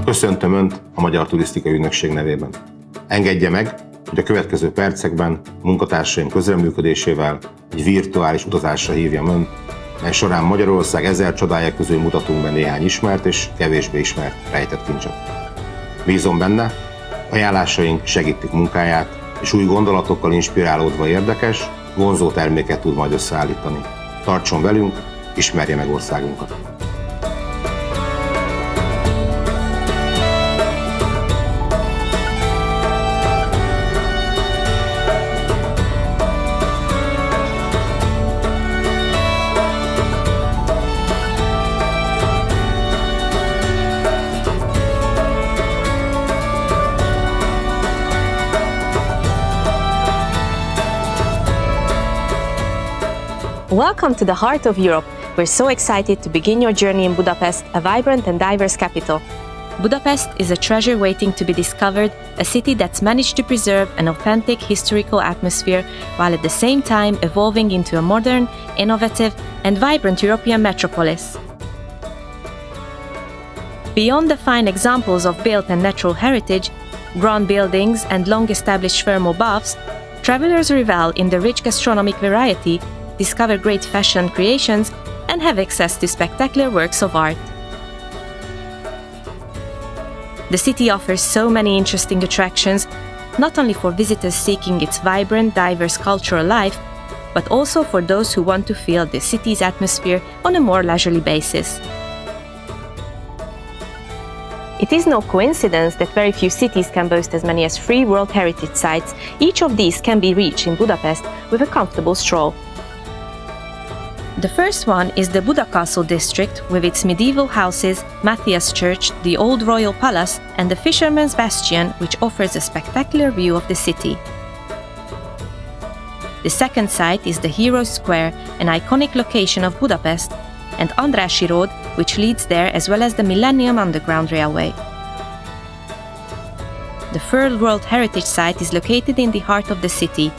Köszöntöm Önt a Magyar Turisztikai Ügynökség nevében. Engedje meg, hogy a következő percekben munkatársaim közreműködésével egy virtuális utazásra hívjam Önt, mely során Magyarország 1000 csodája közül mutatunk be néhány ismert és kevésbé ismert rejtett kincset. Bízom benne, ajánlásaink segítik munkáját, és új gondolatokkal inspirálódva érdekes, vonzó terméket tud majd összeállítani. Tartson velünk, ismerje meg országunkat! Welcome to the heart of Europe. We're so excited to begin your journey in Budapest, a vibrant and diverse capital. Budapest is a treasure waiting to be discovered, a city that's managed to preserve an authentic historical atmosphere while at the same time evolving into a modern, innovative and vibrant European metropolis. Beyond the fine examples of built and natural heritage, grand buildings and long-established thermal baths, travelers revel in the rich gastronomic variety, discover great fashion creations, and have access to spectacular works of art. The city offers so many interesting attractions, not only for visitors seeking its vibrant, diverse cultural life, but also for those who want to feel the city's atmosphere on a more leisurely basis. It is no coincidence that very few cities can boast as many as 3 World Heritage Sites. Each of these can be reached in Budapest with a comfortable stroll. The first one is the Buda Castle district with its medieval houses, Matthias Church, the Old Royal Palace and the Fisherman's Bastion, which offers a spectacular view of the city. The second site is the Heroes Square, an iconic location of Budapest, and Andrássy Road, which leads there, as well as the Millennium Underground Railway. The third World Heritage Site is located in the heart of the city,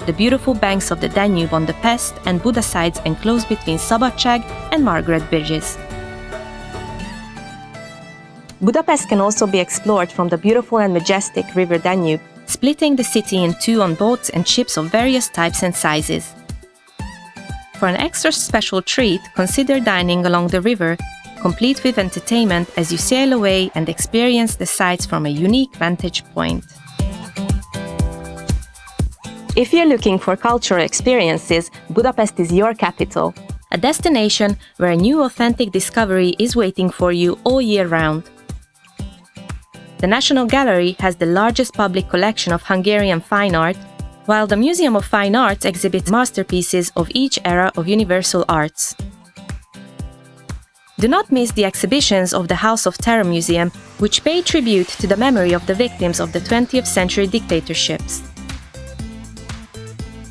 the beautiful banks of the Danube on the Pest and Buda sides enclosed between Szabadság and Margaret bridges. Budapest can also be explored from the beautiful and majestic river Danube, splitting the city in 2 on boats and ships of various types and sizes. For an extra special treat, consider dining along the river, complete with entertainment as you sail away and experience the sights from a unique vantage point. If you're looking for cultural experiences, Budapest is your capital. A destination where a new authentic discovery is waiting for you all year round. The National Gallery has the largest public collection of Hungarian fine art, while the Museum of Fine Arts exhibits masterpieces of each era of universal arts. Do not miss the exhibitions of the House of Terror Museum, which pay tribute to the memory of the victims of the 20th century dictatorships.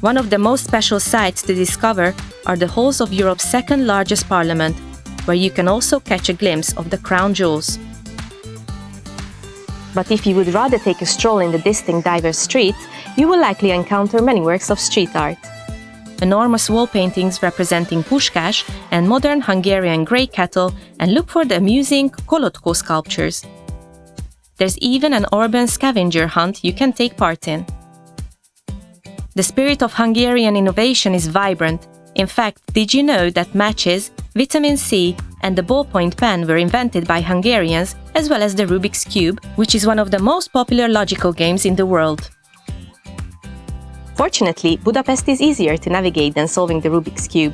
One of the most special sights to discover are the halls of Europe's second largest parliament, where you can also catch a glimpse of the crown jewels. But if you would rather take a stroll in the distinct diverse streets, you will likely encounter many works of street art. Enormous wall paintings representing Puskás and modern Hungarian grey cattle, and look for the amusing Kolotko sculptures. There's even an urban scavenger hunt you can take part in. The spirit of Hungarian innovation is vibrant. In fact, did you know that matches, vitamin C, and the ballpoint pen were invented by Hungarians, as well as the Rubik's Cube, which is one of the most popular logical games in the world? Fortunately, Budapest is easier to navigate than solving the Rubik's Cube.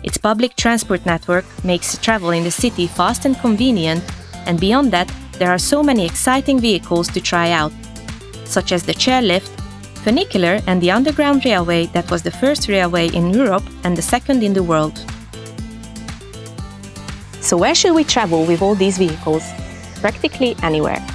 Its public transport network makes travel in the city fast and convenient, and beyond that, there are so many exciting vehicles to try out, such as the chairlift, funicular and the Underground Railway that was the first railway in Europe and the second in the world. So where should we travel with all these vehicles? Practically anywhere.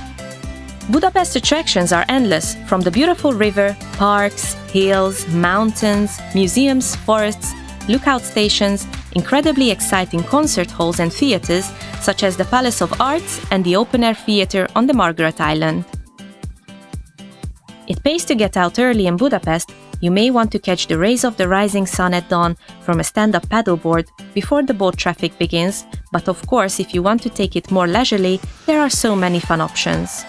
Budapest attractions are endless, from the beautiful river, parks, hills, mountains, museums, forests, lookout stations, incredibly exciting concert halls and theatres such as the Palace of Arts and the open-air theatre on the Margaret Island. It pays to get out early in Budapest. You may want to catch the rays of the rising sun at dawn from a stand-up paddleboard before the boat traffic begins, But of course, if you want to take it more leisurely, there are so many fun options.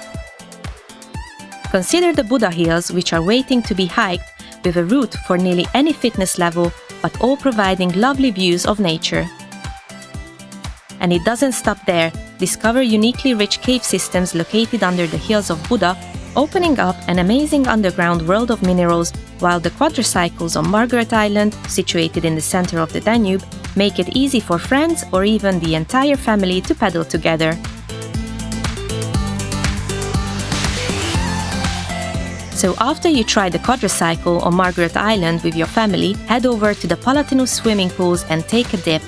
Consider the Buda Hills, which are waiting to be hiked, with a route for nearly any fitness level, but all providing lovely views of nature. And it doesn't stop there. Discover uniquely rich cave systems located under the hills of Buda, opening up an amazing underground world of minerals, while the quadricycles on Margaret Island, situated in the center of the Danube, make it easy for friends or even the entire family to pedal together. So after you try the quadricycle on Margaret Island with your family, head over to the Palatinus swimming pools and take a dip.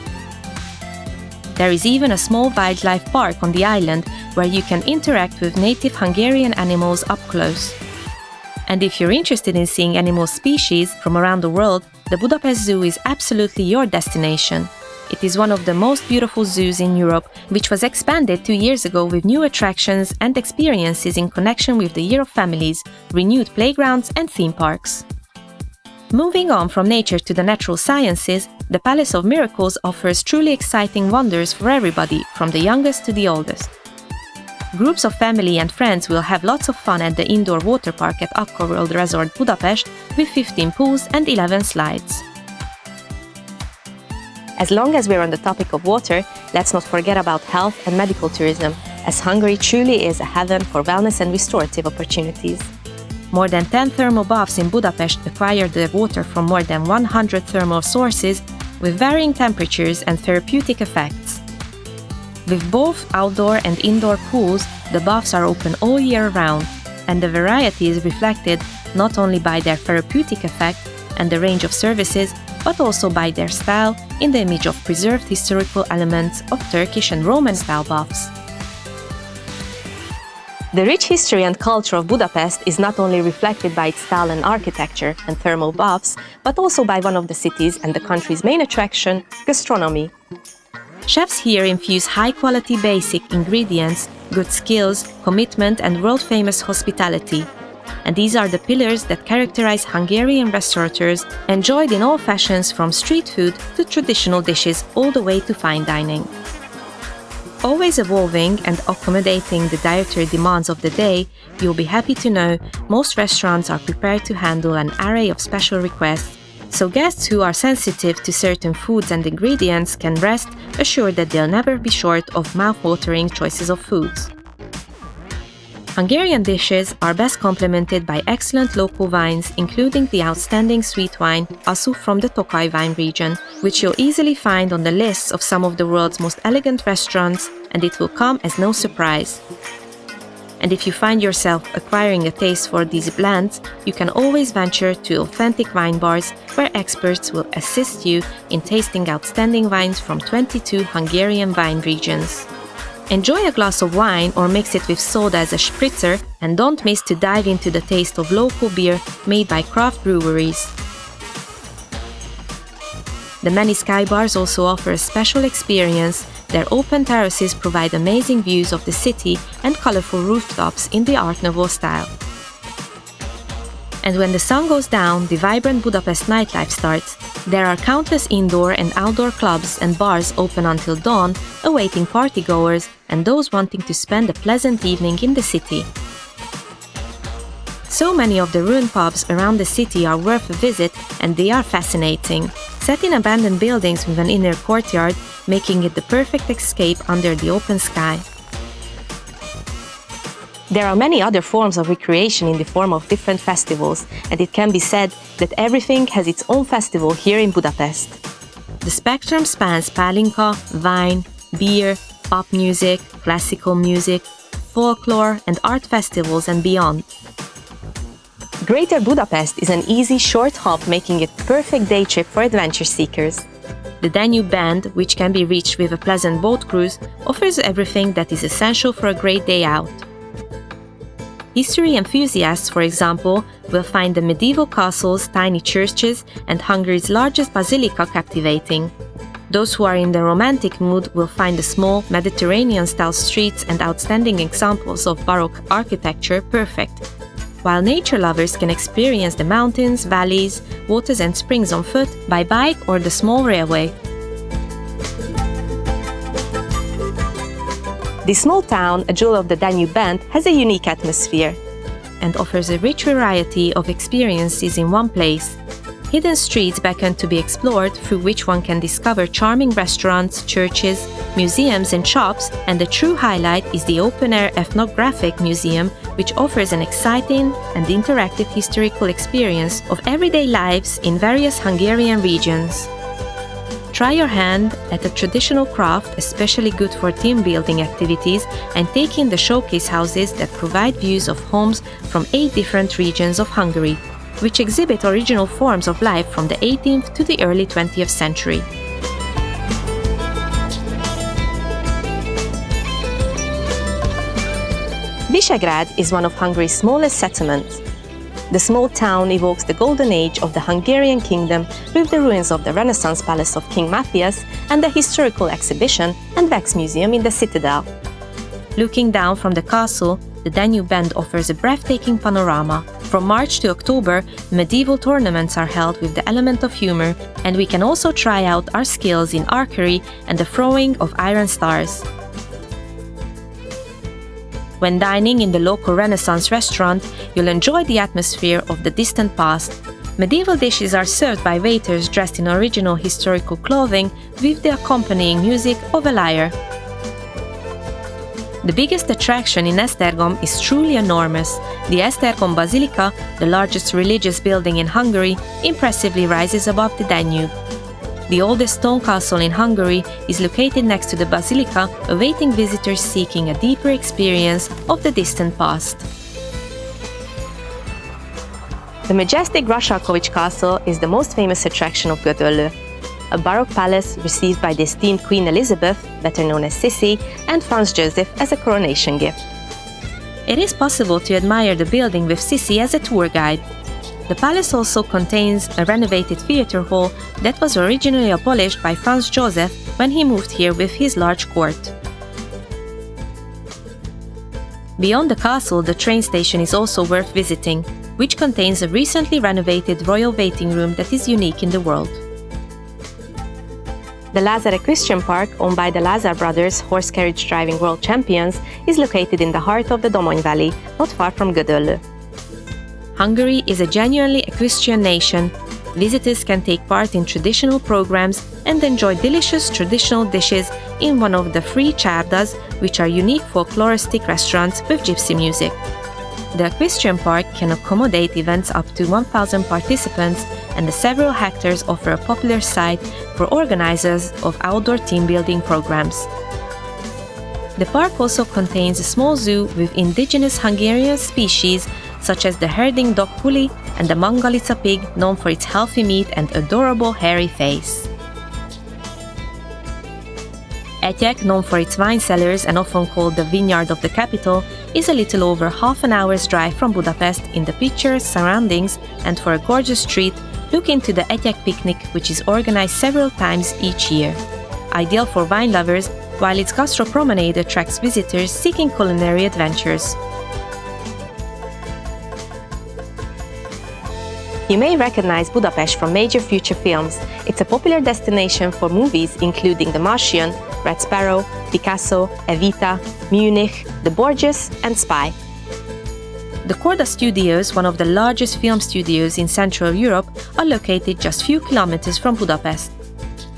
There is even a small wildlife park on the island where you can interact with native Hungarian animals up close. And if you're interested in seeing animal species from around the world, the Budapest Zoo is absolutely your destination. It is one of the most beautiful zoos in Europe, which was expanded 2 years ago with new attractions and experiences in connection with the Year of Families, renewed playgrounds and theme parks. Moving on from nature to the natural sciences, the Palace of Miracles offers truly exciting wonders for everybody, from the youngest to the oldest. Groups of family and friends will have lots of fun at the indoor water park at Aqua World Resort Budapest with 15 pools and 11 slides. As long as we're on the topic of water, let's not forget about health and medical tourism, as Hungary truly is a heaven for wellness and restorative opportunities. More than 10 thermal baths in Budapest acquire their water from more than 100 thermal sources with varying temperatures and therapeutic effects. With both outdoor and indoor pools, the baths are open all year round, and the variety is reflected not only by their therapeutic effect and the range of services, but also by their style in the image of preserved historical elements of Turkish and Roman-style baths. The rich history and culture of Budapest is not only reflected by its style and architecture and thermal baths, but also by one of the city's and the country's main attraction, gastronomy. Chefs here infuse high-quality basic ingredients, good skills, commitment and world-famous hospitality. And these are the pillars that characterize Hungarian restaurateurs, enjoyed in all fashions from street food to traditional dishes all the way to fine dining. Always evolving and accommodating the dietary demands of the day, you'll be happy to know most restaurants are prepared to handle an array of special requests, so guests who are sensitive to certain foods and ingredients can rest assured that they'll never be short of mouth-watering choices of foods. Hungarian dishes are best complemented by excellent local wines, including the outstanding sweet wine Asu from the Tokaj wine region, which you'll easily find on the lists of some of the world's most elegant restaurants, and it will come as no surprise. And if you find yourself acquiring a taste for these blends, you can always venture to authentic wine bars where experts will assist you in tasting outstanding wines from 22 Hungarian wine regions. Enjoy a glass of wine or mix it with soda as a spritzer, and don't miss to dive into the taste of local beer made by craft breweries. The many sky bars also offer a special experience. Their open terraces provide amazing views of the city and colorful rooftops in the Art Nouveau style. And when the sun goes down, the vibrant Budapest nightlife starts. There are countless indoor and outdoor clubs and bars open until dawn, awaiting partygoers and those wanting to spend a pleasant evening in the city. So many of the ruined pubs around the city are worth a visit, and they are fascinating, set in abandoned buildings with an inner courtyard, making it the perfect escape under the open sky. There are many other forms of recreation in the form of different festivals, and it can be said that everything has its own festival here in Budapest. The spectrum spans palinka, wine, beer, pop music, classical music, folklore and art festivals and beyond. Greater Budapest is an easy, short hop, making it a perfect day trip for adventure seekers. The Danube Band, which can be reached with a pleasant boat cruise, offers everything that is essential for a great day out. History enthusiasts, for example, will find the medieval castles, tiny churches, and Hungary's largest basilica captivating. Those who are in the romantic mood will find the small, Mediterranean-style streets and outstanding examples of Baroque architecture perfect, while nature lovers can experience the mountains, valleys, waters and springs on foot, by bike or the small railway. This small town, a jewel of the Danube Band, has a unique atmosphere and offers a rich variety of experiences in one place. Hidden streets beckon to be explored, through which one can discover charming restaurants, churches, museums and shops, and the true highlight is the open-air Ethnographic Museum, which offers an exciting and interactive historical experience of everyday lives in various Hungarian regions. Try your hand at a traditional craft, especially good for team building activities, and take in the showcase houses that provide views of homes from 8 different regions of Hungary, which exhibit original forms of life from the 18th to the early 20th century. Bishograd is one of Hungary's smallest settlements. The small town evokes the golden age of the Hungarian kingdom with the ruins of the Renaissance palace of King Matthias and the historical exhibition and wax museum in the citadel. Looking down from the castle, the Danube Band offers a breathtaking panorama. From March to October, medieval tournaments are held with the element of humor, and we can also try out our skills in archery and the throwing of iron stars. When dining in the local Renaissance restaurant, you'll enjoy the atmosphere of the distant past. Medieval dishes are served by waiters dressed in original historical clothing with the accompanying music of a lyre. The biggest attraction in Esztergom is truly enormous. The Esztergom Basilica, the largest religious building in Hungary, impressively rises above the Danube. The oldest stone castle in Hungary is located next to the basilica, awaiting visitors seeking a deeper experience of the distant past. The majestic Kovich castle is the most famous attraction of Gödöllő, a Baroque palace received by the esteemed Queen Elizabeth, better known as Sissi, and Franz Joseph as a coronation gift. It is possible to admire the building with Sissi as a tour guide. The palace also contains a renovated theatre hall that was originally abolished by Franz Joseph when he moved here with his large court. Beyond the castle, the train station is also worth visiting, which contains a recently renovated royal waiting room that is unique in the world. The Lázár Equestrian Park, owned by the Lázár brothers, horse carriage driving world champions, is located in the heart of the Domony Valley, not far from Gödöllő. Hungary is a genuinely equestrian nation. Visitors can take part in traditional programs and enjoy delicious traditional dishes in one of the 3 csárdas, which are unique folkloristic restaurants with gypsy music. The equestrian park can accommodate events up to 1,000 participants, and the several hectares offer a popular site for organizers of outdoor team building programs. The park also contains a small zoo with indigenous Hungarian species such as the herding dog Puli and the Mangalica pig, known for its healthy meat and adorable hairy face. Etyek, known for its wine cellars and often called the vineyard of the capital, is a little over half an hour's drive from Budapest in the picturesque surroundings, and for a gorgeous treat, look into the Etyek picnic, which is organized several times each year. Ideal for wine lovers, while its gastro promenade attracts visitors seeking culinary adventures. You may recognize Budapest from major future films. It's a popular destination for movies including The Martian, Red Sparrow, Picasso, Evita, Munich, The Borgias, and Spy. The Korda Studios, one of the largest film studios in Central Europe, are located just few kilometers from Budapest.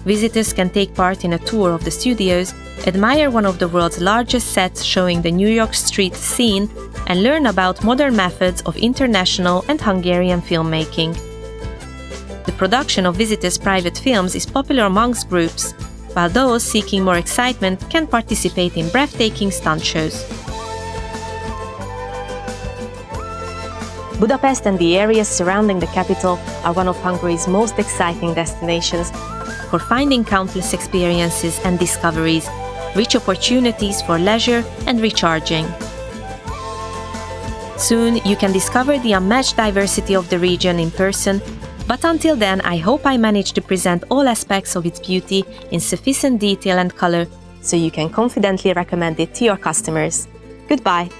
Visitors can take part in a tour of the studios, admire one of the world's largest sets showing the New York street scene, and learn about modern methods of international and Hungarian filmmaking. The production of visitors' private films is popular amongst groups, while those seeking more excitement can participate in breathtaking stunt shows. Budapest and the areas surrounding the capital are one of Hungary's most exciting destinations for finding countless experiences and discoveries, rich opportunities for leisure and recharging. Soon you can discover the unmatched diversity of the region in person, but until then I hope I managed to present all aspects of its beauty in sufficient detail and color so you can confidently recommend it to your customers. Goodbye!